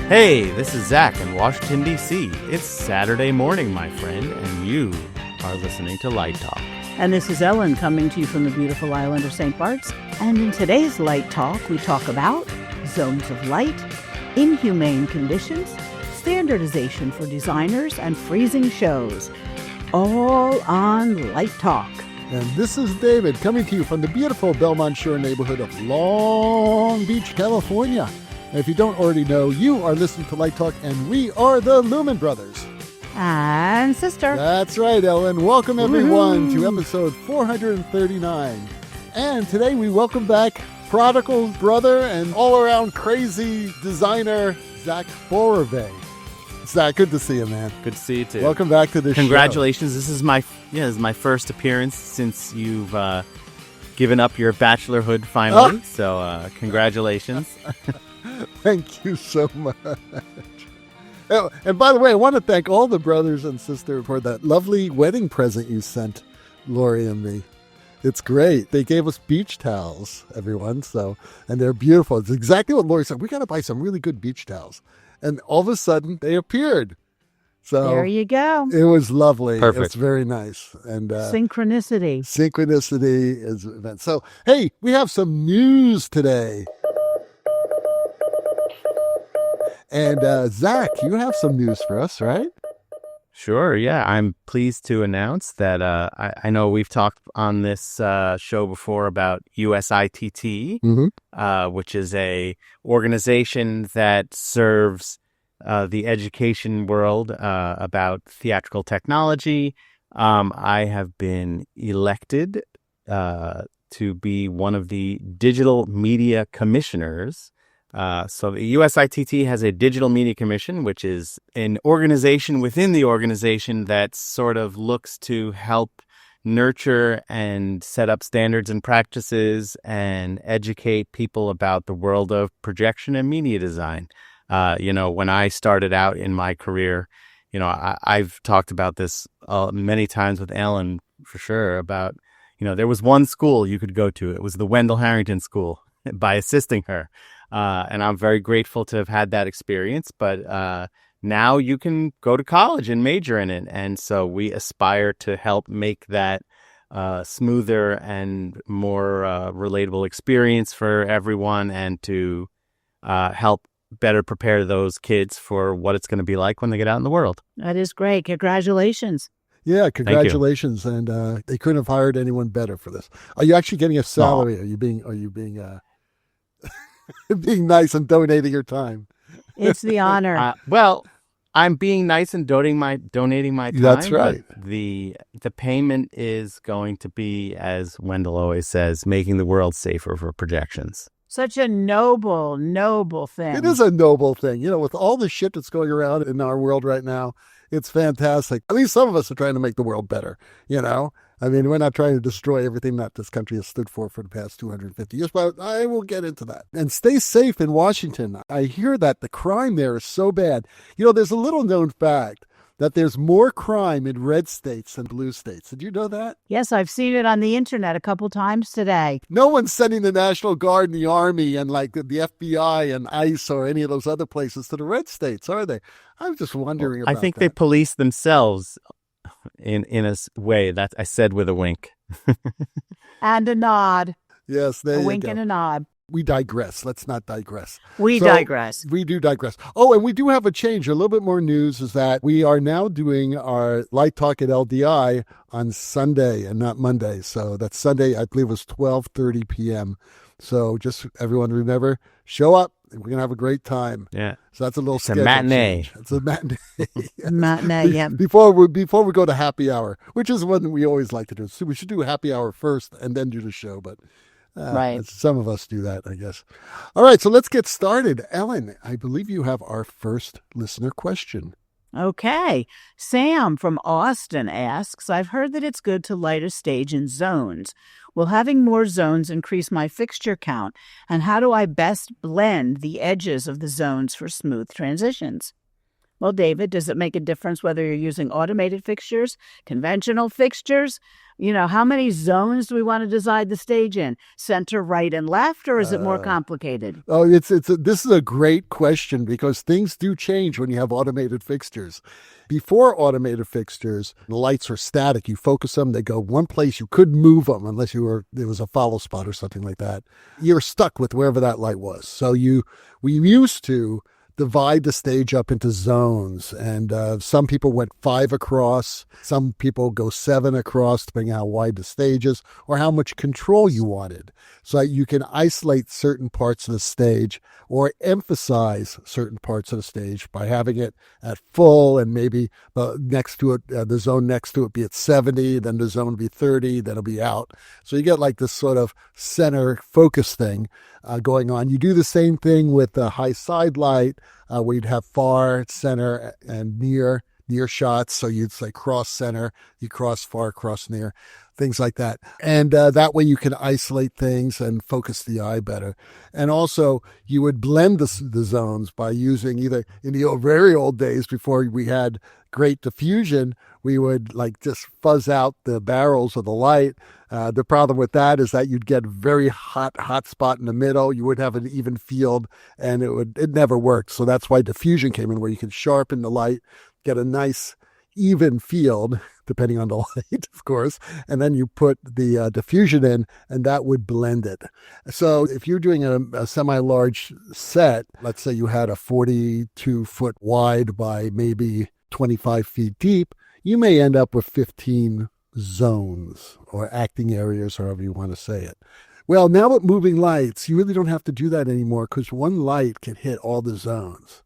Hey, this is Zach in Washington, D.C. It's Saturday morning, my friend, and you are listening to Light Talk. And this is Ellen coming to you from the beautiful island of St. Bart's. And in today's Light Talk, we talk about zones of light, inhumane conditions, standardization for designers, and freezing shows. All on Light Talk. And this is David coming to you from the beautiful Belmont Shore neighborhood of Long Beach, California. And if you don't already know, you are listening to Light Talk, and we are the Lumen Brothers And Sister. That's right, Ellen. Welcome, everyone, to episode 439. And today we welcome back prodigal brother and all-around crazy designer, Zac App. Zach, good to see you, man. Good to see you, too. Welcome back to the show. Congratulations. This is my first appearance since you've given up your bachelorhood finally. So congratulations. Thank you so much. Oh, and by the way, I want to thank all the brothers and sisters for that lovely wedding present you sent Lori and me. It's great. They gave us beach towels, everyone. And they're beautiful. It's exactly what Lori said. We got to buy some really good beach towels. And all of a sudden, they appeared. So there you go. It was lovely. Perfect. It's very nice. And Synchronicity. Synchronicity is an event. So, hey, we have some news today. And Zach, you have some news for us, right? Sure, yeah. I'm pleased to announce that I know we've talked on this show before about USITT, which is a organization that serves the education world about theatrical technology. I have been elected to be one of the digital media commissioners. So the USITT has a Digital Media Commission, which is an organization within the organization that sort of looks to help nurture and set up standards and practices and educate people about the world of projection and media design. When I started out in my career, I've talked about this many times with Ellen, for sure, about, there was one school you could go to. It was the Wendell Harrington School, by assisting her. And I'm very grateful to have had that experience. But now you can go to college and major in it. And so we aspire to help make that smoother and more relatable experience for everyone, and to help better prepare those kids for what it's going to be like when they get out in the world. That is great. Congratulations. Yeah, congratulations. And they couldn't have hired anyone better for this. Are you actually getting a salary? No. Are you being being nice and donating your time? It's the honor. Well, I'm being nice and donating my time. That's right. The payment is going to be, as Wendell always says, making the world safer for projections. Such a noble thing. It is a noble thing. With all the shit that's going around in our world right now, it's fantastic. At least some of us are trying to make the world better, I mean, we're not trying to destroy everything that this country has stood for the past 250 years, but I will get into that. And stay safe in Washington. I hear that the crime there is so bad. There's a little known fact that there's more crime in red states than blue states. Did you know that? Yes, I've seen it on the internet a couple times today. No one's sending the National Guard and the Army and the FBI and ICE or any of those other places to the red states, are they? I'm just wondering about that. I think they police themselves in a way that I said with a wink. And a nod. Yes, there you go. A wink and a nod. We digress. Let's not digress. We digress. We do digress. Oh, and we do have a change. A little bit more news is that we are now doing our Light Talk at LDI on Sunday and not Monday. So that's Sunday, I believe it was 12:30 p.m. So just everyone remember, show up. We're going to have a great time. Yeah. So that's a little It's a matinee. Change. It's a matinee. Matinee, yeah. Before we go to happy hour, which is one we always like to do. So we should do happy hour first and then do the show. But right. Some of us do that, I guess. All right. So let's get started. Ellen, I believe you have our first listener question. Okay. Sam from Austin asks, I've heard that it's good to light a stage in zones. Will having more zones increase my fixture count? And how do I best blend the edges of the zones for smooth transitions? Well, David, does it make a difference whether you're using automated fixtures, conventional fixtures? How many zones do we want to design the stage in? Center, right, and left, or is it more complicated? Oh, this is a great question because things do change when you have automated fixtures. Before automated fixtures, the lights are static. You focus them, they go one place. You couldn't move them unless there was a follow spot or something like that. You're stuck with wherever that light was. So we used to divide the stage up into zones. And some people went 5 across. Some people go 7 across, depending on how wide the stage is or how much control you wanted. So you can isolate certain parts of the stage or emphasize certain parts of the stage by having it at full and maybe next to it, the zone next to it be at 70, then the zone will be 30, then it'll be out. So you get like this sort of center focus thing going on. You do the same thing with the high side light, where you'd have far, center, and near shots. So you'd say cross center, you cross far, cross near, things like that. And that way you can isolate things and focus the eye better. And also you would blend the zones by using either in the very old days before we had great diffusion, we would like just fuzz out the barrels of the light. The problem with that is that you'd get very hot spot in the middle. You would have an even field and it never worked. So that's why diffusion came in, where you can sharpen the light, get a nice even field, depending on the light, of course. And then you put the diffusion in and that would blend it. So if you're doing a semi-large set, let's say you had a 42 foot wide by maybe 25 feet deep, you may end up with 15 zones or acting areas, however you want to say it. Well, now with moving lights, you really don't have to do that anymore because one light can hit all the zones.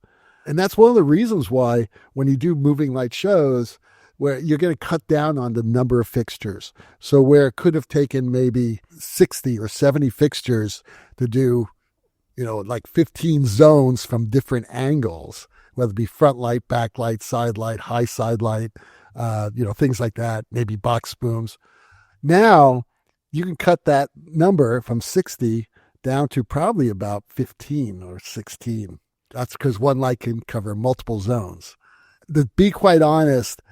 And that's one of the reasons why when you do moving light shows, where you're going to cut down on the number of fixtures. So where it could have taken maybe 60 or 70 fixtures to do, like 15 zones from different angles, whether it be front light, back light, side light, high side light, things like that, maybe box booms. Now you can cut that number from 60 down to probably about 15 or 16. That's because one light can cover multiple zones. To be quite honest,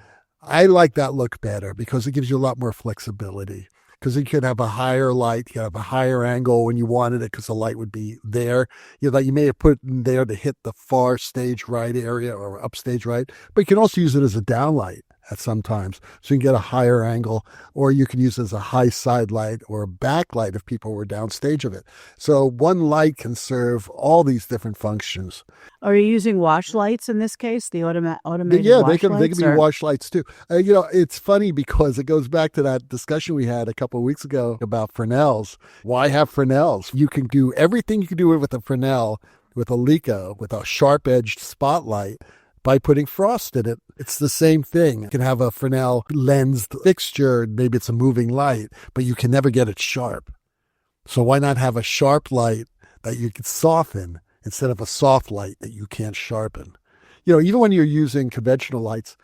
I like that look better because it gives you a lot more flexibility. Because you could have a higher light, you could have a higher angle when you wanted it because the light would be there. You may have put it in there to hit the far stage right area or upstage right, but you can also use it as a downlight at sometimes. So you can get a higher angle, or you can use it as a high side light or a backlight if people were downstage of it. So one light can serve all these different functions. Are you using wash lights in this case? The automated yeah, wash lights? they can be wash lights too. It's funny because it goes back to that discussion we had a couple of weeks ago about Fresnels. Why have Fresnels? You can do everything you can do with a Fresnel, with a Leica, with a sharp-edged spotlight, by putting frost in it. It's the same thing. You can have a Fresnel lensed fixture, maybe it's a moving light, but you can never get it sharp. So why not have a sharp light that you can soften instead of a soft light that you can't sharpen? Even when you're using conventional lights,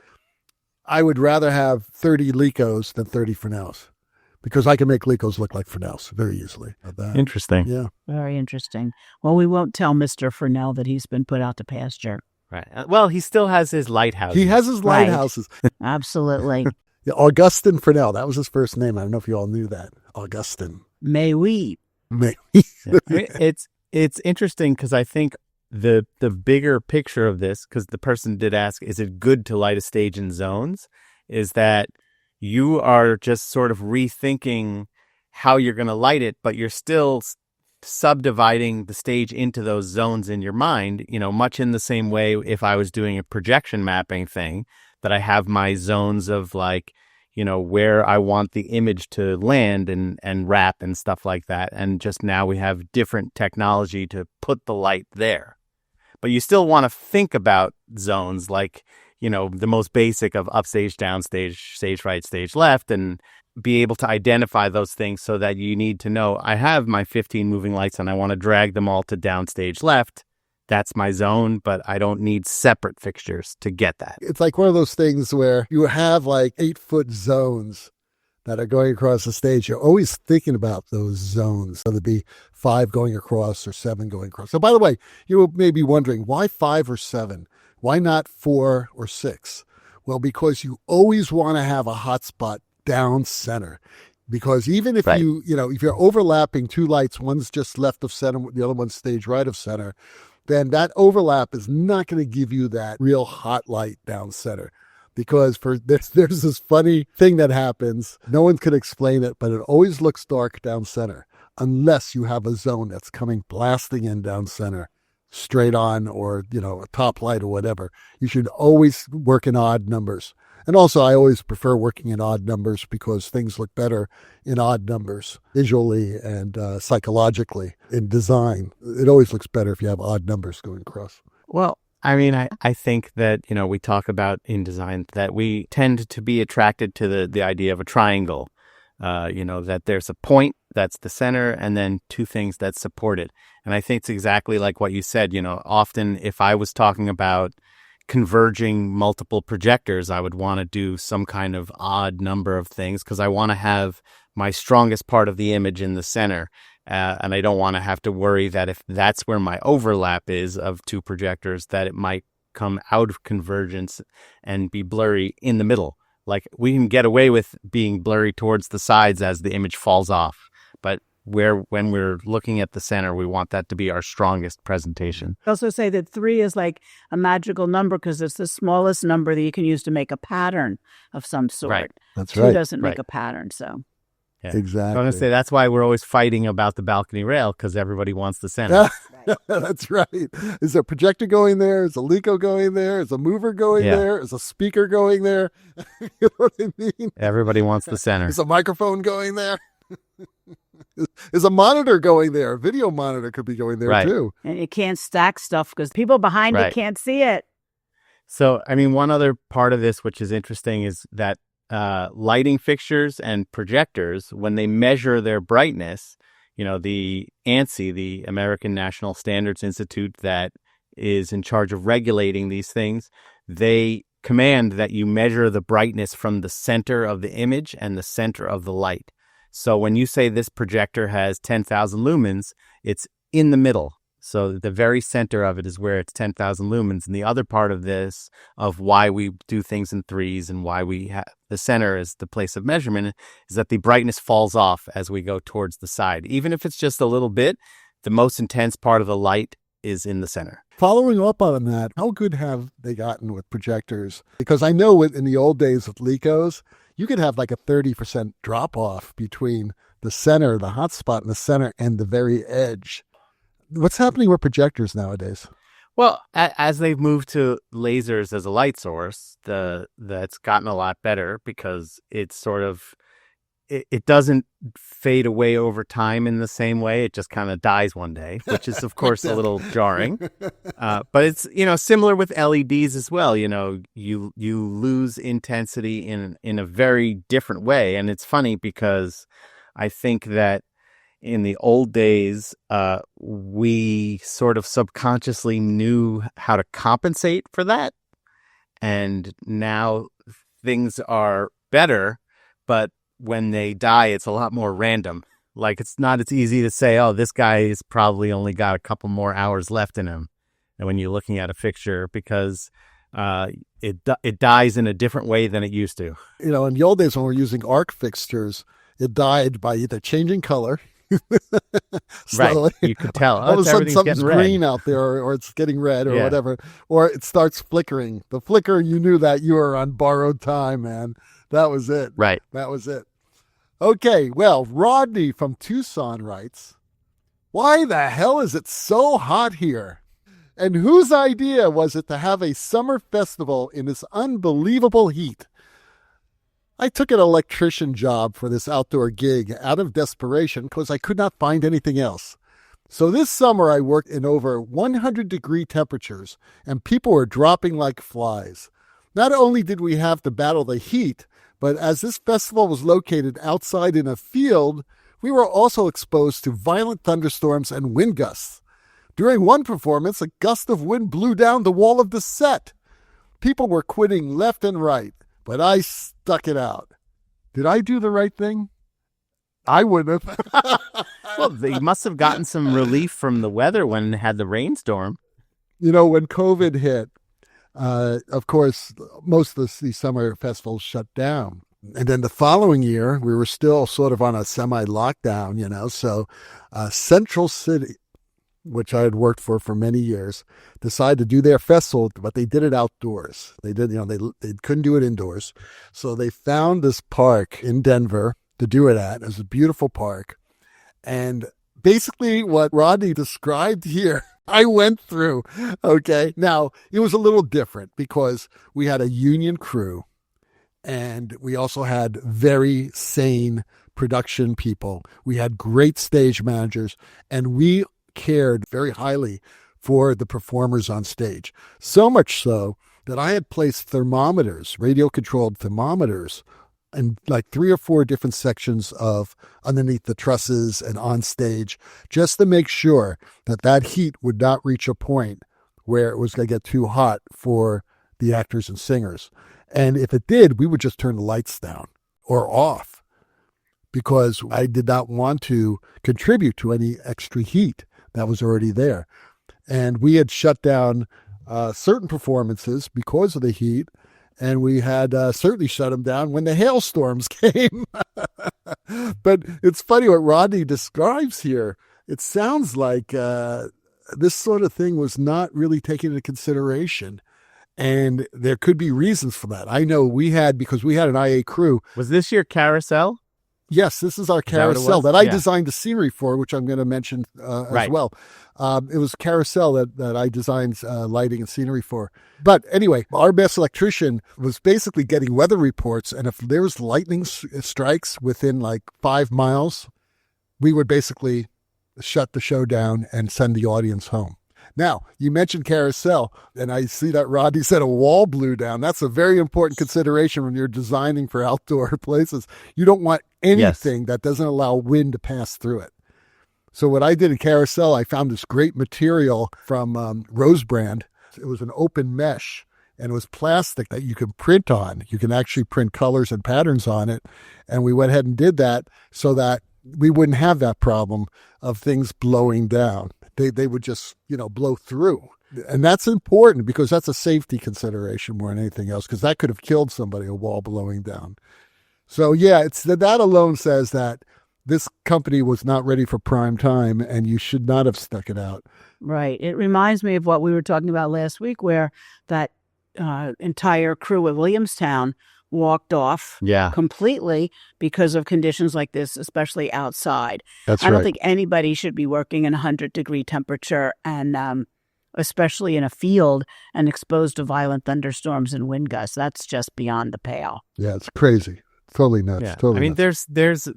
I would rather have 30 Leicos than 30 Fresnels because I can make Leicos look like Fresnels very easily. Interesting. Yeah. Very interesting. Well, we won't tell Mr. Fresnel that he's been put out to pasture. Right. Well, he still has his lighthouses. He has his lighthouses. Right. Absolutely. Yeah, Augustin Fresnel. That was his first name. I don't know if you all knew that. Augustin. May we? It's interesting because I think the bigger picture of this, because the person did ask, is it good to light a stage in zones? Is that you are just sort of rethinking how you're going to light it, but you're still subdividing the stage into those zones in your mind, much in the same way if I was doing a projection mapping thing, that I have my zones of where I want the image to land and wrap and stuff like that. And just now we have different technology to put the light there. But you still want to think about zones like, the most basic of upstage, downstage, stage right, stage left, and be able to identify those things so that you need to know, I have my 15 moving lights and I want to drag them all to downstage left. That's my zone, but I don't need separate fixtures to get that. It's like one of those things where you have like 8-foot zones that are going across the stage. You're always thinking about those zones, whether it be 5 going across or 7 going across. So by the way, you may be wondering, why 5 or 7? Why not 4 or 6? Well, because you always want to have a hot spot down center. Because even if if you're overlapping two lights, one's just left of center, the other one's stage right of center, then that overlap is not going to give you that real hot light down center. Because there's this funny thing that happens. No one can explain it, but it always looks dark down center unless you have a zone that's coming blasting in down center, straight on, or, a top light or whatever. You should always work in odd numbers. And also, I always prefer working in odd numbers because things look better in odd numbers visually and psychologically in design. It always looks better if you have odd numbers going across. Well, I mean, I think that, we talk about in design that we tend to be attracted to the idea of a triangle, that there's a point that's the center and then two things that support it. And I think it's exactly like what you said. Often if I was talking about converging multiple projectors, I would want to do some kind of odd number of things because I want to have my strongest part of the image in the center. And I don't want to have to worry that if that's where my overlap is of two projectors, that it might come out of convergence and be blurry in the middle. Like we can get away with being blurry towards the sides as the image falls off. But when we're looking at the center, we want that to be our strongest presentation. I also say that 3 is like a magical number because it's the smallest number that you can use to make a pattern of some sort. Right. That's 2 right. doesn't make a pattern, so. Yeah. Exactly. So I'm going to say that's why we're always fighting about the balcony rail because everybody wants the center. That's right. Is there a projector going there? Is a Leco going there? Is a mover going there? Is a speaker going there? You know what I mean? Everybody wants the center. Is a microphone going there? Is a monitor going there? A video monitor could be going there too. And you can't stack stuff because people behind you can't see it. So, I mean, one other part of this, which is interesting, is that lighting fixtures and projectors, when they measure their brightness, the ANSI, the American National Standards Institute that is in charge of regulating these things, they command that you measure the brightness from the center of the image and the center of the light. So when you say this projector has 10,000 lumens, it's in the middle. So the very center of it is where it's 10,000 lumens. And the other part of this, of why we do things in threes and why we have the center as the place of measurement, is that the brightness falls off as we go towards the side. Even if it's just a little bit, the most intense part of the light is in the center. Following up on that, how good have they gotten with projectors? Because I know in the old days with Lecos, you could have like a 30% drop off between the center, the hot spot in the center, and the very edge. What's happening with projectors nowadays? Well, as they've moved to lasers as a light source, that's gotten a lot better because it's sort of, it doesn't fade away over time in the same way. It just kind of dies one day, which is, of course, a little jarring. But it's, similar with LEDs as well. You lose intensity in a very different way. And it's funny because I think that in the old days, we sort of subconsciously knew how to compensate for that. And now things are better, but when they die, it's a lot more random. Like it's not as easy to say, oh, this guy has probably only got a couple more hours left in him. And when you're looking at a fixture, because it dies in a different way than it used to. In the old days when we were using arc fixtures, it died by either changing color. Right, you could tell. All of a sudden something's red. green out there or it's getting red or whatever. Or it starts flickering. The flicker, you knew that you were on borrowed time, man. That was it. Right. That was it. Okay, well, Rodney from Tucson writes, why the hell is it so hot here? And whose idea was it to have a summer festival in this unbelievable heat? I took an electrician job for this outdoor gig out of desperation because I could not find anything else. So this summer I worked in over 100-degree temperatures and people were dropping like flies. Not only did we have to battle the heat, but as this festival was located outside in a field, we were also exposed to violent thunderstorms and wind gusts. During one performance, a gust of wind blew down the wall of the set. People were quitting left and right, but I stuck it out. Did I do the right thing? I wouldn't have. Well, they must have gotten some relief from the weather when they had the rainstorm. When COVID hit, Of course, most of these summer festivals shut down. And then the following year, we were still sort of on a semi-lockdown, So Central City, which I had worked for many years, decided to do their festival, but they did it outdoors. They did, they couldn't do it indoors. So they found this park in Denver to do it at. It was a beautiful park. And basically what Rodney described here, I went through. Okay. Now, it was a little different because we had a union crew and we also had very sane production people. We had great stage managers, and we cared very highly for the performers on stage. So much so that I had placed thermometers, radio-controlled thermometers, in like 3 or 4 different sections of underneath the trusses and on stage, just to make sure that heat would not reach a point where it was going to get too hot for the actors and singers. And if it did, we would just turn the lights down or off because I did not want to contribute to any extra heat that was already there. And we had shut down certain performances because of the heat, and we had certainly shut them down when the hailstorms came. But it's funny what Rodney describes here. It sounds like this sort of thing was not really taken into consideration, and there could be reasons for that. I know because we had an IA crew. Was this your carousel? Yes, this is our carousel that I designed the scenery for, which I'm going to mention as well. It was a carousel that I designed lighting and scenery for. But anyway, our best electrician was basically getting weather reports, and if there was lightning strikes within like 5 miles, we would basically shut the show down and send the audience home. Now, you mentioned carousel, and I see that Rodney said a wall blew down. That's a very important consideration when you're designing for outdoor places. You don't want anything that doesn't allow wind to pass through it. So what I did in carousel, I found this great material from Rose Brand. It was an open mesh, and it was plastic that you can print on. You can actually print colors and patterns on it. And we went ahead and did that so that we wouldn't have that problem of things blowing down. They would just, blow through. And that's important because that's a safety consideration more than anything else, because that could have killed somebody, a wall blowing down. So, it's that alone says that this company was not ready for prime time, and you should not have stuck it out. Right. It reminds me of what we were talking about last week, where that entire crew at Williamstown walked off completely because of conditions like this, especially outside. That's I don't think anybody should be working in 100-degree temperature, and especially in a field and exposed to violent thunderstorms and wind gusts. That's just beyond the pale. Yeah, it's crazy. Totally nuts. Yeah. Totally nuts. There's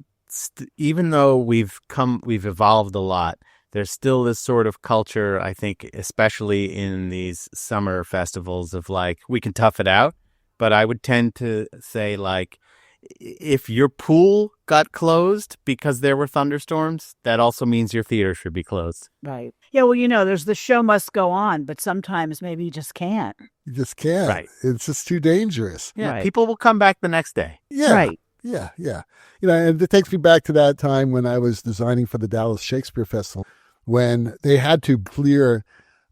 even though we've evolved a lot, there's still this sort of culture, I think, especially in these summer festivals of like, we can tough it out. But I would tend to say, like, if your pool got closed because there were thunderstorms, that also means your theater should be closed. Right. Yeah, well, there's the show must go on, but sometimes maybe you just can't. You just can't. Right. It's just too dangerous. Yeah, right. People will come back the next day. Yeah. Right. Yeah. And it takes me back to that time when I was designing for the Dallas Shakespeare Festival, when they had to clear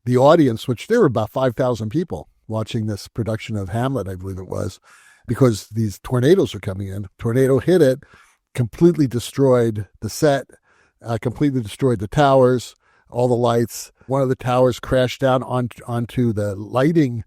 the audience, which there were about 5,000 people watching this production of Hamlet, I believe it was, because these tornadoes are coming in. Tornado hit it, completely destroyed the set, completely destroyed the towers, all the lights. One of the towers crashed down onto the lighting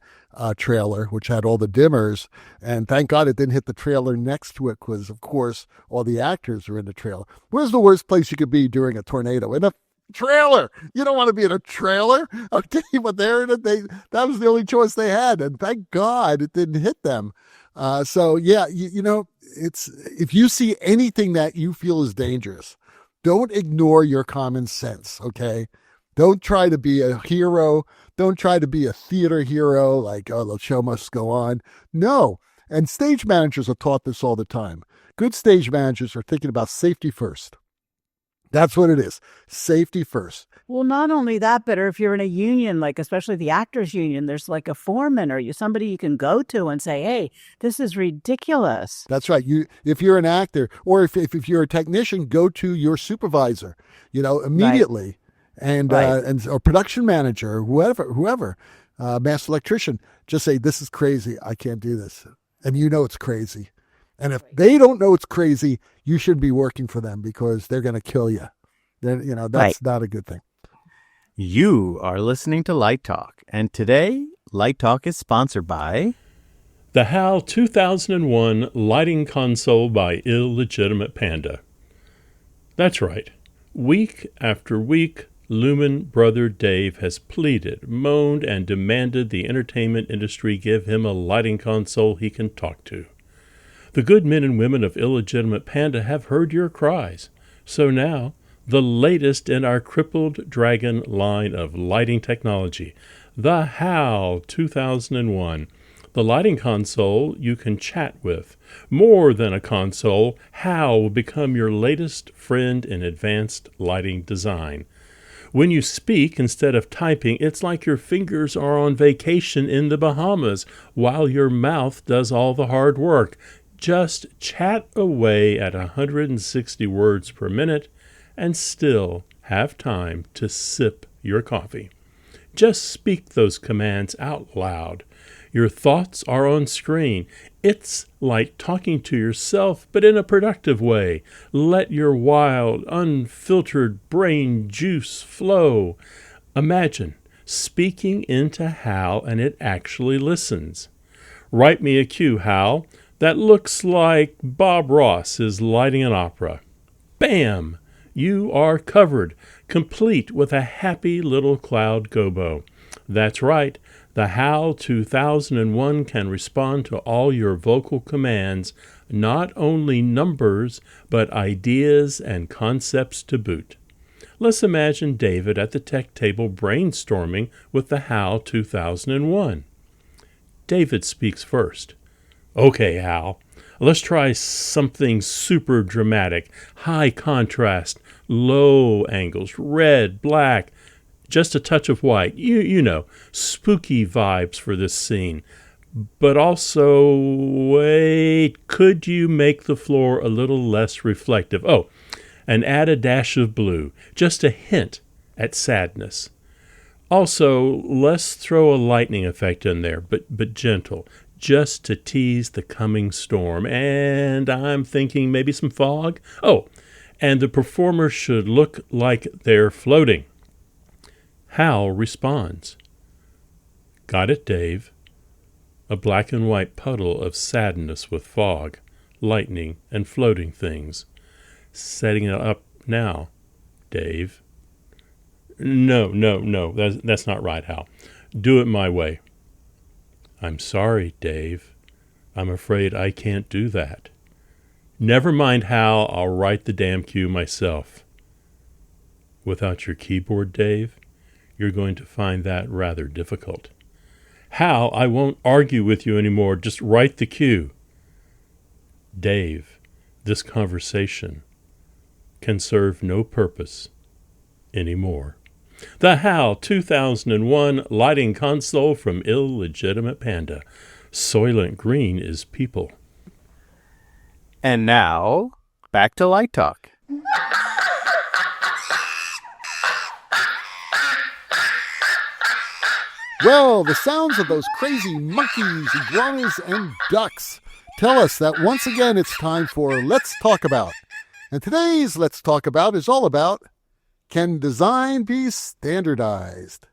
trailer, which had all the dimmers. And thank God it didn't hit the trailer next to it because, of course, all the actors are in the trailer. Where's the worst place you could be during a tornado? In a trailer. You don't want to be in a trailer. Okay, but that was the only choice they had, and thank God it didn't hit them. It's if you see anything that you feel is dangerous, don't ignore your common sense. Okay, don't try to be a hero. Don't try to be a theater hero, like, oh, the show must go on. No, and stage managers are taught this all the time. Good stage managers are thinking about safety first. That's what it is. Safety first. Well, not only that, but if you're in a union, like especially the actors union, there's like a foreman or somebody you can go to and say, hey, this is ridiculous. That's right. If you're an actor or if you're a technician, go to your supervisor, immediately. Right. And or production manager, or whoever. master electrician, just say, this is crazy. I can't do this. And you know it's crazy. And if they don't know it's crazy, you should be working for them because they're going to kill you. Then, that's not a good thing. You are listening to Light Talk, and today, Light Talk is sponsored by the HAL 2001 Lighting Console by Illegitimate Panda. That's right. Week after week, Lumen brother Dave has pleaded, moaned, and demanded the entertainment industry give him a lighting console he can talk to. The good men and women of Illegitimate Panda have heard your cries. So now, the latest in our crippled dragon line of lighting technology, the HAL 2001, the lighting console you can chat with. More than a console, HAL will become your latest friend in advanced lighting design. When you speak instead of typing, it's like your fingers are on vacation in the Bahamas while your mouth does all the hard work. Just chat away at 160 words per minute and still have time to sip your coffee. Just speak those commands out loud. Your thoughts are on screen. It's like talking to yourself, but in a productive way. Let your wild, unfiltered brain juice flow. Imagine speaking into HAL and it actually listens. Write me a cue, HAL. That looks like Bob Ross is lighting an opera. Bam! You are covered, complete with a happy little cloud gobo. That's right, the HAL 2001 can respond to all your vocal commands, not only numbers, but ideas and concepts to boot. Let's imagine David at the tech table brainstorming with the HAL 2001. David speaks first. Okay, Hal, let's try something super dramatic, high contrast, low angles, red, black, just a touch of white, you know, spooky vibes for this scene. But also, wait, could you make the floor a little less reflective? Oh, and add a dash of blue, just a hint at sadness. Also, let's throw a lightning effect in there, but gentle, just to tease the coming storm. And I'm thinking maybe some fog. Oh, and the performer should look like they're floating. Hal responds. Got it, Dave. A black and white puddle of sadness with fog, lightning, and floating things. Setting it up now, Dave. No, that's not right, Hal. Do it my way. I'm sorry, Dave. I'm afraid I can't do that. Never mind, Hal, I'll write the damn cue myself. Without your keyboard, Dave, you're going to find that rather difficult. Hal, I won't argue with you anymore. Just write the cue. Dave, this conversation can serve no purpose anymore. The HAL 2001 Lighting Console from Illegitimate Panda. Soylent Green is people. And now, back to Light Talk. Well, the sounds of those crazy monkeys, iguanas, and ducks tell us that once again it's time for Let's Talk About. And today's Let's Talk About is all about, can design be standardized?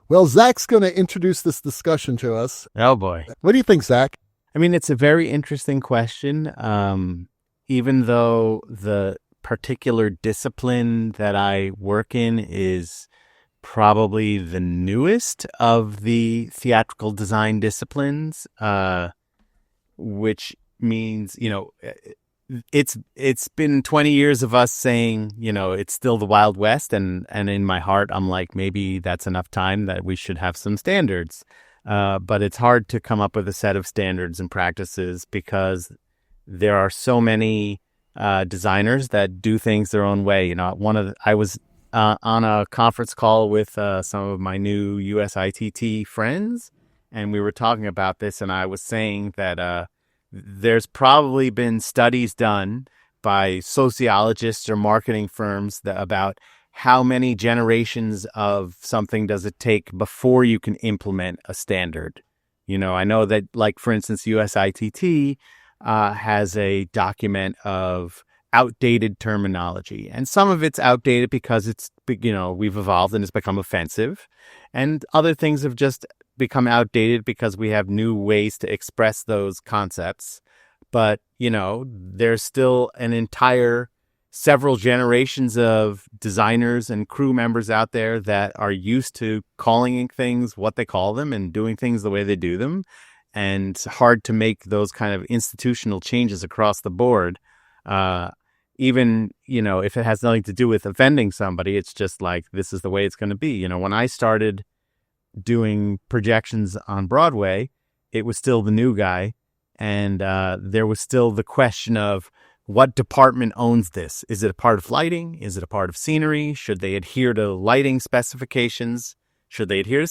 Well, Zach's going to introduce this discussion to us. Oh, boy. What do you think, Zach? I mean, it's a very interesting question. Even though the particular discipline that I work in is probably the newest of the theatrical design disciplines, which means, it's been 20 years of us saying, it's still the Wild West. And in my heart, I'm like, maybe that's enough time that we should have some standards. But it's hard to come up with a set of standards and practices because there are so many designers that do things their own way. I was on a conference call with some of my new USITT friends, and we were talking about this, and I was saying that there's probably been studies done by sociologists or marketing firms about how many generations of something does it take before you can implement a standard? I know that, like, for instance, USITT has a document of outdated terminology. And some of it's outdated because we've evolved and it's become offensive. And other things have just become outdated because we have new ways to express those concepts. But, there's still an entire several generations of designers and crew members out there that are used to calling things what they call them and doing things the way they do them. And it's hard to make those kind of institutional changes across the board. Even, if it has nothing to do with offending somebody, it's just like, this is the way it's going to be. When I started doing projections on Broadway, it was still the new guy. And there was still the question of, what department owns this? Is it a part of lighting? Is it a part of scenery? Should they adhere to lighting specifications? Should they adhere to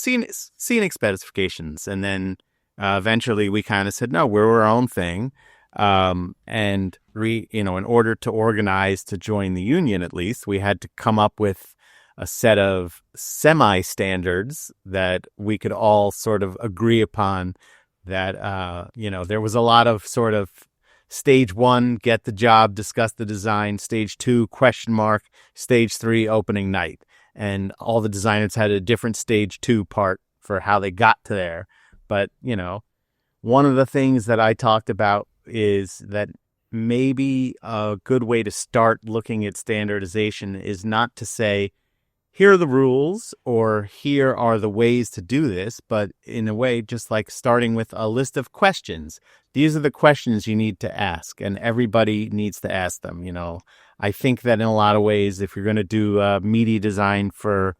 scenic specifications? And then eventually we kind of said, no, we're our own thing. In order to organize to join the union, at least, we had to come up with a set of semi-standards that we could all sort of agree upon. That, there was a lot of sort of stage 1, get the job, discuss the design. Stage 2, ? Stage 3, opening night. And all the designers had a different stage 2 part for how they got to there. But, one of the things that I talked about is that maybe a good way to start looking at standardization is not to say, here are the rules or here are the ways to do this, but in a way, just like starting with a list of questions. These are the questions you need to ask, and everybody needs to ask them. I think that in a lot of ways, if you're going to do media design for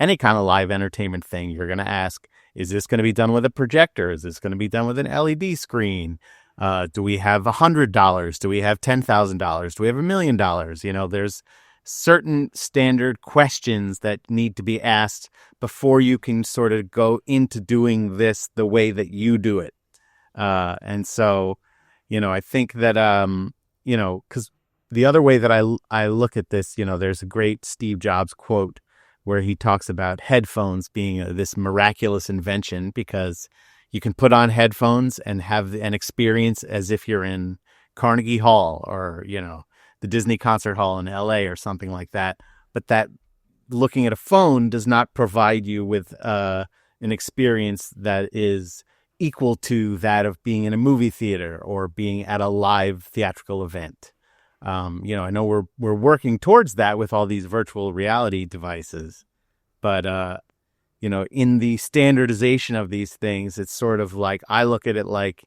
any kind of live entertainment thing, you're going to ask, is this going to be done with a projector? Is this going to be done with an LED screen? Do we have $100? Do we have $10,000? Do we have $1 million? There's certain standard questions that need to be asked before you can sort of go into doing this the way that you do it. And so, I think that, because the other way that I look at this, there's a great Steve Jobs quote where he talks about headphones being this miraculous invention because you can put on headphones and have an experience as if you're in Carnegie Hall or, the Disney Concert Hall in LA or something like that. But that looking at a phone does not provide you with an experience that is equal to that of being in a movie theater or being at a live theatrical event. I know we're working towards that with all these virtual reality devices, but in the standardization of these things, it's sort of like, I look at it like,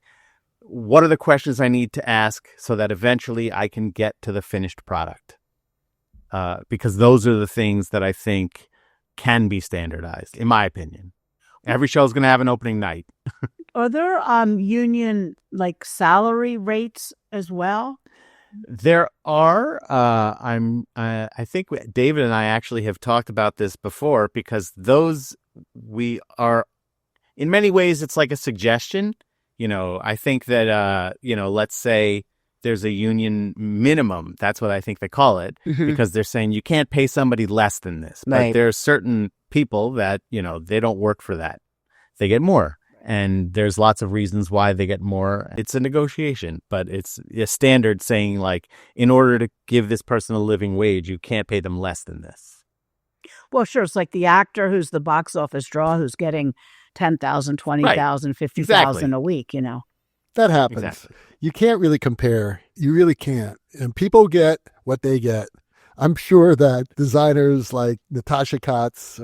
what are the questions I need to ask so that eventually I can get to the finished product? Because those are the things that I think can be standardized, in my opinion. Every show is going to have an opening night. Are there union salary rates as well? There are. I think David and I actually have talked about this before because those we are, in many ways, it's like a suggestion. I think that, let's say there's a union minimum. That's what I think they call it, because they're saying you can't pay somebody less than this. Right. But there's certain people that, they don't work for that. They get more. And there's lots of reasons why they get more. It's a negotiation, but it's a standard saying, like, in order to give this person a living wage, you can't pay them less than this. Well, sure. It's like the actor who's the box office draw who's getting $10,000, $20,000, right. $50,000 Exactly. a week, That happens. Exactly. You can't really compare. You really can't. And people get what they get. I'm sure that designers like Natasha Katz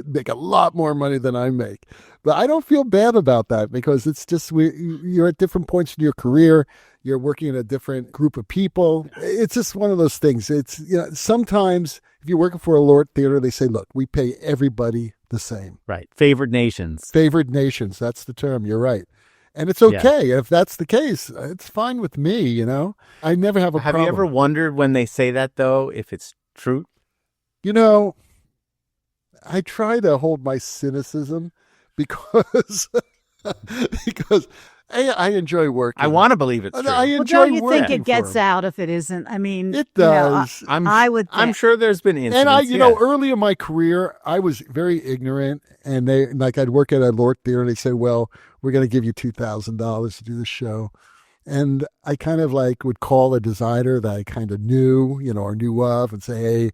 make a lot more money than I make. But I don't feel bad about that because it's just you're at different points in your career. You're working in a different group of people. It's just one of those things. It's sometimes if you're working for a Lord Theater, they say, look, we pay everybody the same. Right. Favored nations. Favored nations. That's the term. You're right. And it's okay. Yeah. If that's the case, it's fine with me, I never have a problem. Have you ever wondered when they say that, though, if it's true? I try to hold my cynicism because I enjoy working. I want to believe it's true. I Well, enjoy don't you working think it gets for 'em. out if it isn't? I mean, It you know, does. I would think. I'm sure there's been incidents. And I, yeah. early in my career, I was very ignorant. And I'd work at a Lord Theater, and they said, well, we're going to give you $2,000 to do the show. And I kind of would call a designer that I kind of knew, or knew of, and say, hey,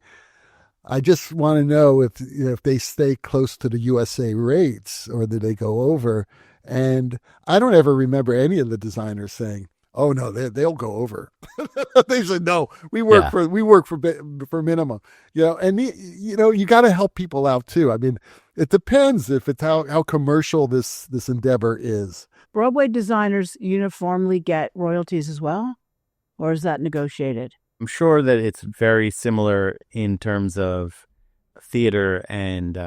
I just want to know if they stay close to the USA rates or do they go over. And I don't ever remember any of the designers saying, oh no, they'll go over. They said, no, we work for minimum, and you got to help people out too. I mean, it depends if it's how commercial this endeavor is. Broadway designers uniformly get royalties as well, or is that negotiated? I'm sure that it's very similar in terms of theater and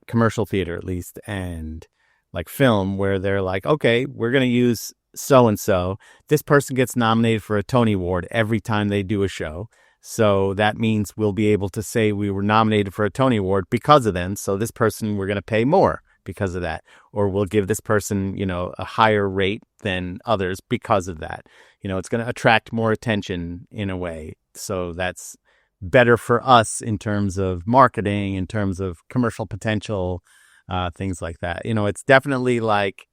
commercial theater, at least, and like film, where they're like, okay, we're going to use so-and-so. This person gets nominated for a Tony Award every time they do a show. So that means we'll be able to say we were nominated for a Tony Award because of them. So this person, we're going to pay more because of that. Or we'll give this person, a higher rate than others because of that. It's going to attract more attention in a way. So that's better for us in terms of marketing, in terms of commercial potential, things like that. It's definitely like,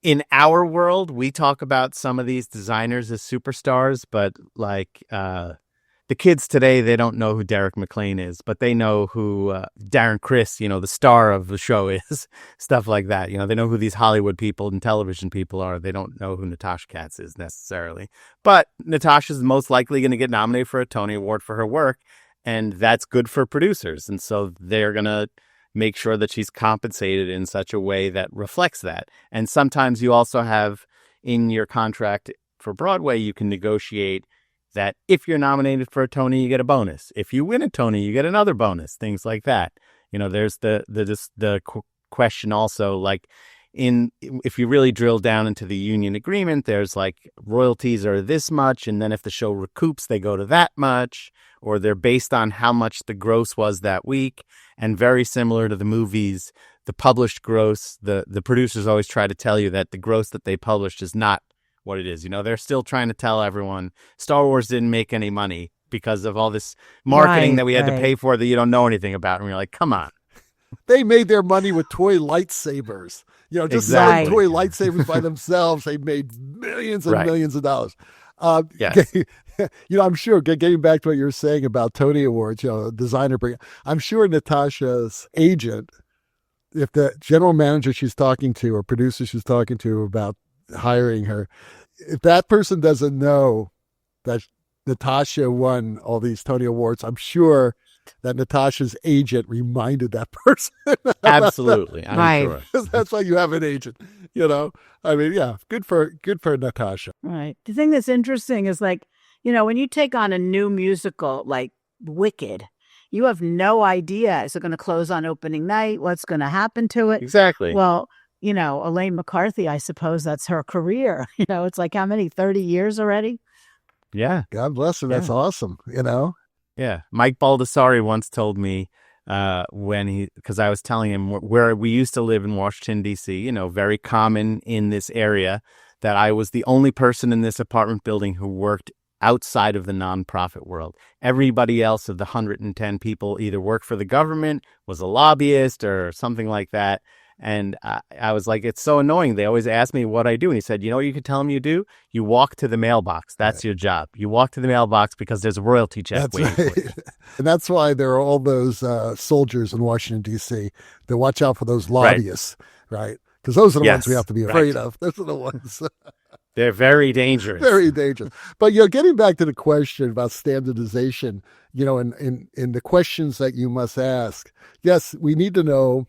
in our world, we talk about some of these designers as superstars, but like the kids today, they don't know who Derek McClain is, but they know who Darren Criss, the star of the show is, stuff like that. They know who these Hollywood people and television people are. They don't know who Natasha Katz is necessarily. But Natasha's most likely going to get nominated for a Tony Award for her work, and that's good for producers. And so they're going to make sure that she's compensated in such a way that reflects that. And sometimes you also have in your contract for Broadway, you can negotiate that if you're nominated for a Tony, you get a bonus. If you win a Tony, you get another bonus, things like that. There's the question also, like if you really drill down into the union agreement, there's like royalties are this much. And then if the show recoups, they go to that much, or they're based on how much the gross was that week. And very similar to the movies, the published gross, the producers always try to tell you that the gross that they published is not what it is. They're still trying to tell everyone Star Wars didn't make any money because of all this marketing that we had to pay for that you don't know anything about. And we're like, come on. They made their money with toy lightsabers. Just selling toy lightsabers by themselves. They made millions and millions of dollars. Yes. I'm sure, getting back to what you were saying about Tony Awards, designer, I'm sure Natasha's agent, if the general manager she's talking to or producer she's talking to about hiring her, if that person doesn't know that Natasha won all these Tony Awards, I'm sure that Natasha's agent reminded that person. Absolutely. I'm sure. That's why you have an agent, I mean, yeah, good for Natasha. Right. The thing that's interesting is when you take on a new musical like Wicked, you have no idea. Is it going to close on opening night? What's going to happen to it? Exactly. Well, Elaine McCarthy, I suppose that's her career. It's like how many, 30 years already? Yeah. God bless her. That's awesome, Yeah. Mike Baldessari once told me because I was telling him where we used to live in Washington, D.C., very common in this area, that I was the only person in this apartment building who worked outside of the nonprofit world. Everybody else of the 110 people either worked for the government, was a lobbyist or something like that. And I was like, it's so annoying. They always ask me what I do. And he said, what you could tell them you do? You walk to the mailbox. That's your job. You walk to the mailbox because there's a royalty check waiting for you. And that's why there are all those soldiers in Washington, D.C. that watch out for those lobbyists, right? Because those are the ones we have to be afraid of. Those are the ones. They're very dangerous. Very dangerous. But, getting back to the question about standardization, in the questions that you must ask, yes, we need to know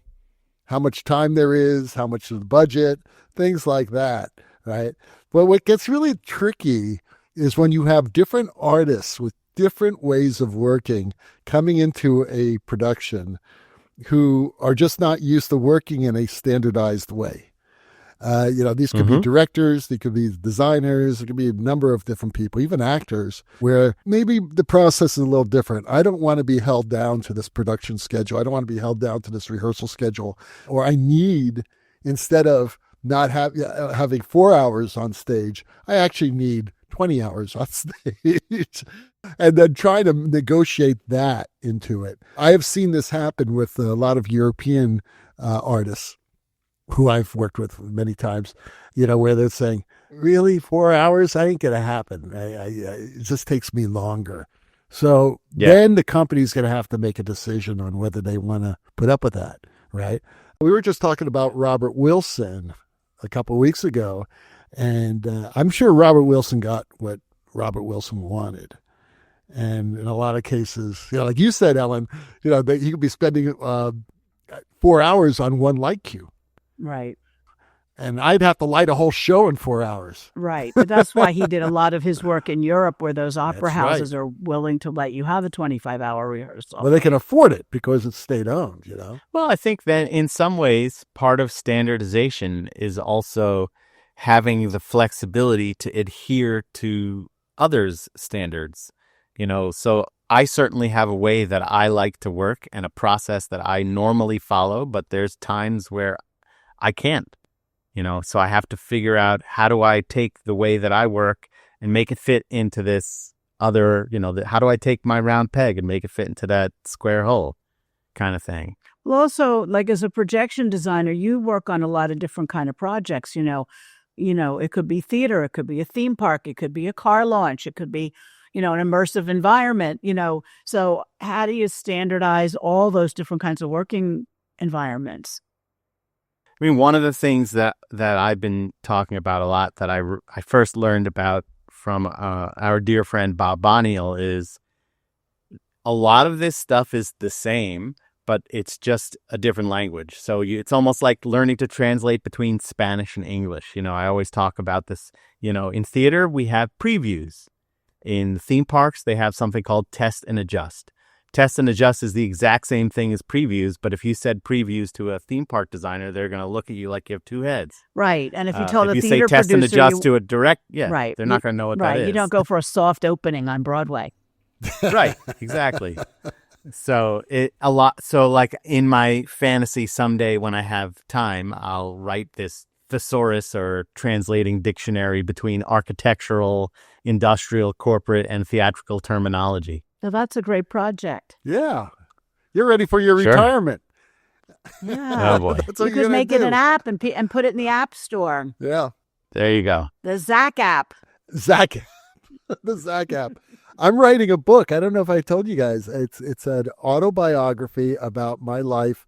how much time there is, how much of the budget, things like that, right? But what gets really tricky is when you have different artists with different ways of working coming into a production who are just not used to working in a standardized way. These could be directors, they could be designers, it could be a number of different people, even actors, where maybe the process is a little different. I don't want to be held down to this production schedule. I don't want to be held down to this rehearsal schedule. Or I need, instead of not having 4 hours on stage. I actually need 20 hours on stage. And then trying to negotiate that into it. I have seen this happen with a lot of European artists who I've worked with many times, where they're saying, really, 4 hours? That ain't going to happen. It just takes me longer. So then the company's going to have to make a decision on whether they want to put up with that, right? We were just talking about Robert Wilson a couple of weeks ago, and I'm sure Robert Wilson got what Robert Wilson wanted. And in a lot of cases, like you said, Ellen, that you could be spending 4 hours on one light cue. Right. And I'd have to light a whole show in 4 hours. Right. But that's why he did a lot of his work in Europe, where those opera That's houses right. are willing to let you have a 25-hour rehearsal. Well, they can afford it because it's state-owned, Well, I think that in some ways, part of standardization is also having the flexibility to adhere to others' standards. So I certainly have a way that I like to work and a process that I normally follow, but there's times where I can't, so I have to figure out how do I take the way that I work and make it fit into this other, how do I take my round peg and make it fit into that square hole kind of thing. Well, also, like as a projection designer, you work on a lot of different kind of projects, it could be theater, it could be a theme park, it could be a car launch, it could be an immersive environment, So how do you standardize all those different kinds of working environments? I mean, one of the things that I've been talking about a lot that I first learned about from our dear friend Bob Boniel is a lot of this stuff is the same, but it's just a different language. So it's almost like learning to translate between Spanish and English. I always talk about this, in theater, we have previews. In theme parks, they have something called test and adjust. Test and adjust is the exact same thing as previews, but if you said previews to a theme park designer, they're going to look at you like you have two heads. Right. And if you told a if you theater say test and producer, adjust to a direct, right. they're not going to know what that is. You don't go for a soft opening on Broadway. Right, exactly. So like in my fantasy someday when I have time, I'll write this thesaurus or translating dictionary between architectural, industrial, corporate, and theatrical terminology. So that's a great project. Yeah. You're ready for your retirement. Yeah. Oh, boy. That's what You you're could gonna make it do. an app and put it in the App Store. Yeah. There you go. The Zac-App. Zac-App. The Zac-App. I'm writing a book. I don't know if I told you guys. It's an autobiography about my life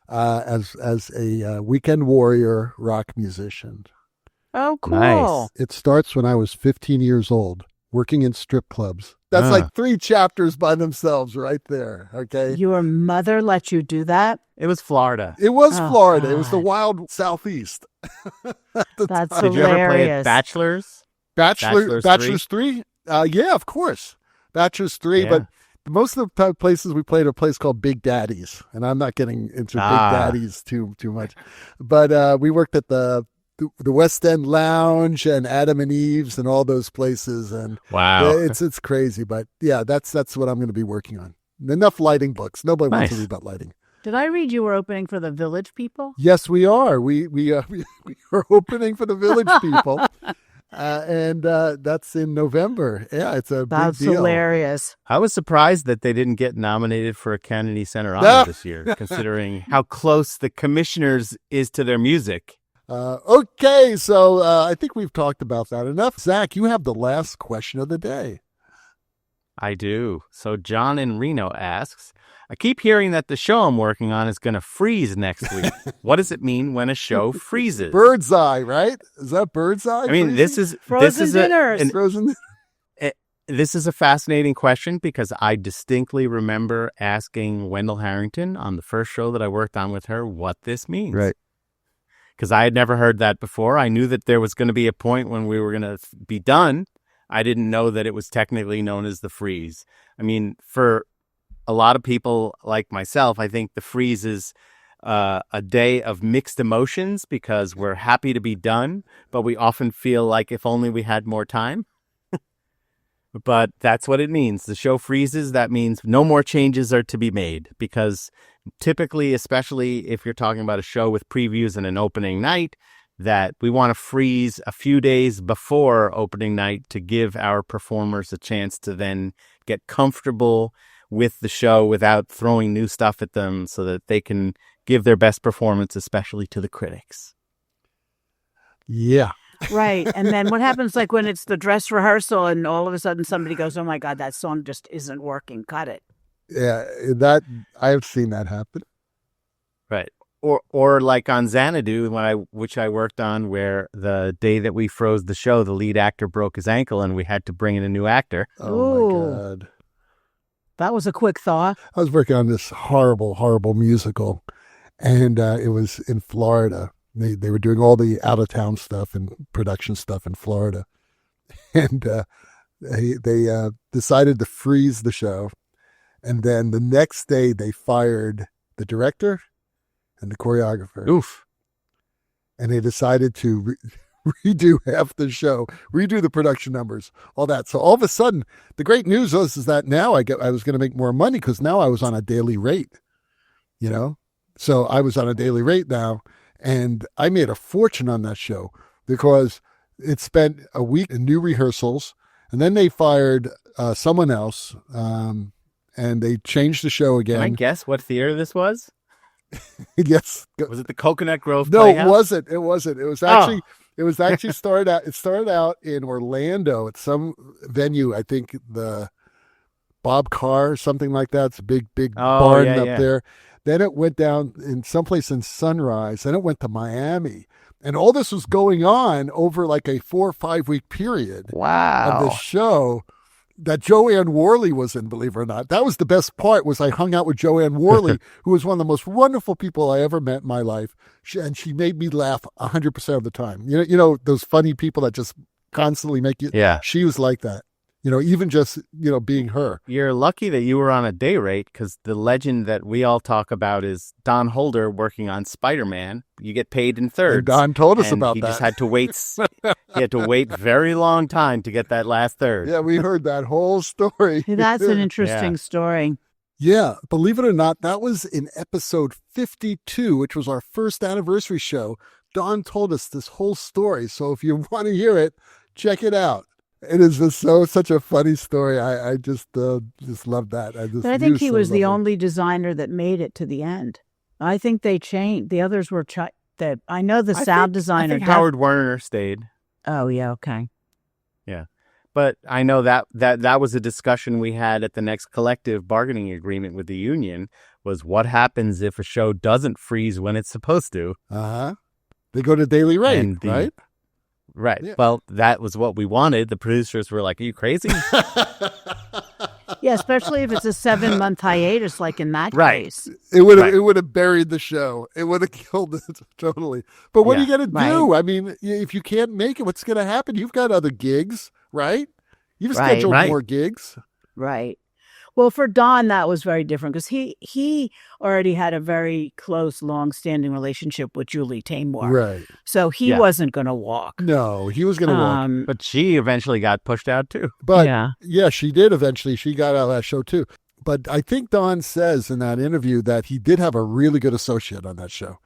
as a weekend warrior rock musician. Oh, cool. Nice. It starts when I was 15 years old, working in strip clubs. That's like 3 chapters by themselves right there. Okay. Your mother let you do that? It was Florida. It was Oh, Florida. It was the God. wild Southeast. That's Did you ever play hilarious. at Bachelor's? Bachelor's 3? Yeah, of course. Bachelor's 3, Yeah. but most of the places we played a place called Big Daddy's, and I'm not getting into Big Daddy's too much. But we worked at the West End Lounge and Adam and Eve's and all those places, and Wow. it's crazy. But yeah, that's what I'm going to be working on. Enough lighting books. Nobody wants to Nice. read about lighting. Did I read you were opening for the Village People? Yes, we are. We are opening for the Village People. And that's in November. Yeah, it's a That's big deal. hilarious. I was surprised that they didn't get nominated for a Kennedy Center Honor this year, considering how close the commissioners is to their music. Okay, so I think we've talked about that enough. Zach, you have the last question of the day. I do. So John in Reno asks, I keep hearing that the show I'm working on is going to freeze next week. What does it mean when a show freezes? Bird's eye, right? Is that bird's eye? I mean, this is Frozen dinners. Frozen. This is a fascinating question because I distinctly remember asking Wendell Harrington on the first show that I worked on with her what this means. Right. Because I had never heard that before. I knew that there was going to be a point when we were going to be done. I didn't know that it was technically known as the freeze. I mean, for a lot of people like myself, I think the freeze is a day of mixed emotions because we're happy to be done, but we often feel like if only we had more time. But that's what it means. The show freezes. That means no more changes are to be made because typically, especially if you're talking about a show with previews and an opening night, that we want to freeze a few days before opening night to give our performers a chance to then get comfortable with the show without throwing new stuff at them so that they can give their best performance, especially to the critics. Yeah. Right. And then what happens like when it's the dress rehearsal and all of a sudden somebody goes, oh my God, that song just isn't working. Cut it. Yeah, that I've seen that happen. Right. Or like on Xanadu, which I worked on, where the day that we froze the show, the lead actor broke his ankle and we had to bring in a new actor. Oh my God. That was a quick thaw. I was working on this horrible, horrible musical, and it was in Florida. They were doing all the out-of-town stuff and production stuff in Florida. And they decided to freeze the show. And then the next day, they fired the director and the choreographer. Oof. And they decided to redo half the show, redo the production numbers, all that. So all of a sudden, the great news is that now I was going to make more money because now I was on a daily rate, you know? So I was on a daily rate now, and I made a fortune on that show because it spent a week in new rehearsals, and then they fired someone else, and they changed the show again. Can I guess what theater this was? Yes. Was it the Coconut Grove No, Playhouse? it wasn't. It was actually, it started out in Orlando at some venue. I think the Bob Carr, something like that. It's a big barn up there. Then it went down in someplace in Sunrise. Then it went to Miami. And all this was going on over like a 4 or 5 week period. Wow. Of the show that Joanne Worley was in, believe it or not. That was the best part, was I hung out with Joanne Worley, who was one of the most wonderful people I ever met in my life. And she made me laugh 100% of the time. You know, those funny people that just constantly make you. Yeah. She was like that. You know, even just, being her. You're lucky that you were on a day rate, because the legend that we all talk about is Don Holder working on Spider-Man. You get paid in thirds. And Don told us about he that. Just had to wait. He had to wait very long time to get that last third. Yeah, we heard that whole story. That's an interesting story. Yeah, believe it or not, that was in episode 52, which was our first anniversary show. Don told us this whole story. So if you want to hear it, check it out. It is just such a funny story. I just love that. But I think he was the only designer that made it to the end. I think they changed. The others were I know the sound designer. I think Howard Werner stayed. Oh yeah, okay. Yeah, but I know that was a discussion we had at the next collective bargaining agreement with the union. Was what happens if a show doesn't freeze when it's supposed to? They go to daily rate, right? Right. Yeah. Well, that was what we wanted. The producers were like, are you crazy? Yeah, especially if it's a 7-month hiatus, like in that case. It would have buried the show. It would have killed it totally. But what are you going to do? I mean, if you can't make it, what's going to happen? You've got other gigs, right? You've scheduled more gigs. Right. Well, for Don, that was very different because he already had a very close, long-standing relationship with Julie Taymor. Right. So he wasn't going to walk. No, he was going to walk. But she eventually got pushed out too. But yeah, she did eventually. She got out of that show too. But I think Don says in that interview that he did have a really good associate on that show.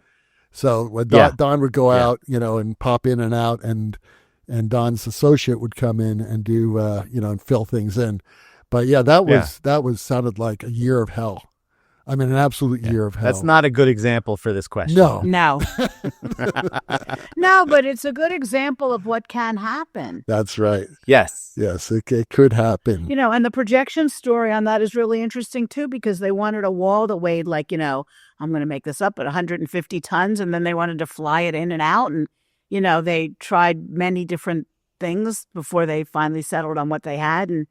So when Don would go out, and pop in and out, and Don's associate would come in and do, and fill things in. But yeah, that sounded like a year of hell. I mean, an absolute year of hell. That's not a good example for this question. No. No, but it's a good example of what can happen. That's right. Yes. Yes, it could happen. And the projection story on that is really interesting too, because they wanted a wall that weighed like, I'm going to make this up, but 150 tons. And then they wanted to fly it in and out. And, they tried many different things before they finally settled on what they had. And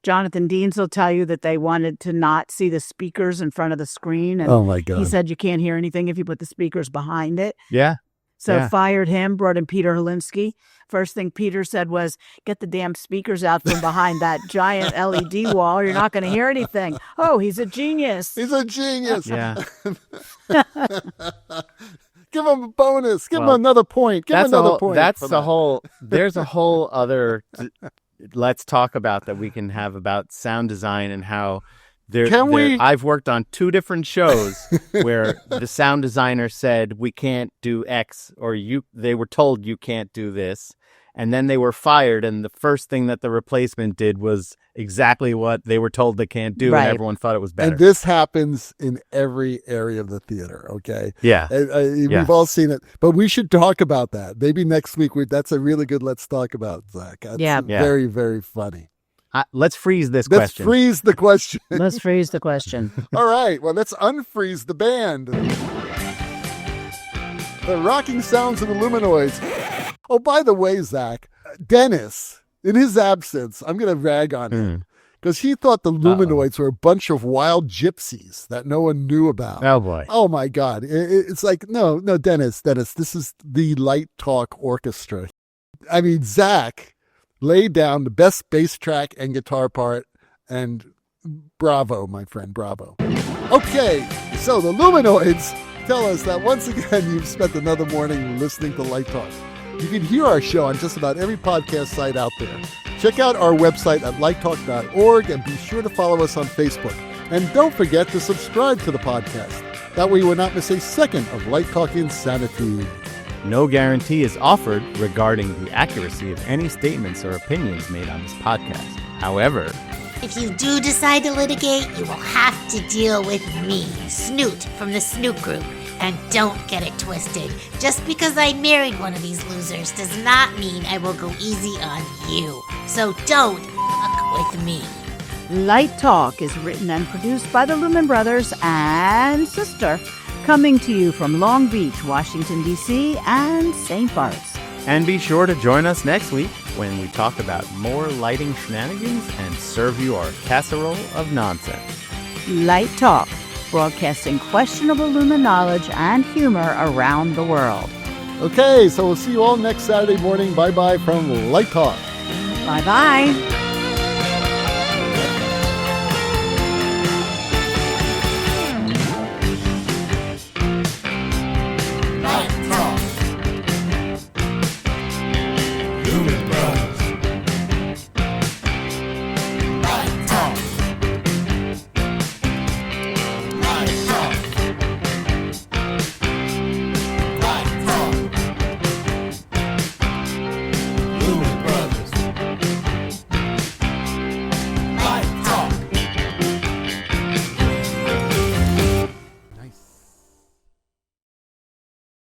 Jonathan Deans will tell you that they wanted to not see the speakers in front of the screen. And oh, my God. He said you can't hear anything if you put the speakers behind it. Yeah. So fired him, brought in Peter Holinsky. First thing Peter said was, get the damn speakers out from behind that giant LED wall. You're not going to hear anything. Oh, he's a genius. He's a genius. Yeah. Give him a bonus. Give him another point. Give him another point. There's a whole other let's talk about that we can have about sound design and how I've worked on 2 different shows where the sound designer said we can't do X, or they were told you can't do this, and then they were fired, and the first thing that the replacement did was exactly what they were told they can't do, and everyone thought it was better. And this happens in every area of the theater, okay? Yeah. We've all seen it, but we should talk about that. Maybe next week, that's a really good let's talk about, Zach. That's very, very funny. Let's freeze this Let's question. freeze the question. Let's freeze the question. All right, well, let's unfreeze the band. The rocking sounds of the Luminoids. Oh, by the way, Zach, Dennis, in his absence, I'm going to rag on him because he thought the Luminoids were a bunch of wild gypsies that no one knew about. Oh, boy. Oh, my God. It's like, no, Dennis, this is the Light Talk Orchestra. I mean, Zach laid down the best bass track and guitar part, and bravo, my friend, bravo. Okay, so the Luminoids tell us that once again you've spent another morning listening to Light Talk. You can hear our show on just about every podcast site out there. Check out our website at lighttalk.org and be sure to follow us on Facebook. And don't forget to subscribe to the podcast. That way you will not miss a second of Light Talk insanity. No guarantee is offered regarding the accuracy of any statements or opinions made on this podcast. However, if you do decide to litigate, you will have to deal with me, Snoot, from the Snoot Group. And don't get it twisted. Just because I married one of these losers does not mean I will go easy on you. So don't fuck with me. Light Talk is written and produced by the Lumen Brothers and Sister, coming to you from Long Beach, Washington, D.C. and St. Bart's. And be sure to join us next week when we talk about more lighting shenanigans and serve you our casserole of nonsense. Light Talk, broadcasting questionable Lumen knowledge and humor around the world. Okay, so we'll see you all next Saturday morning. Bye-bye from Light Talk. Bye-bye.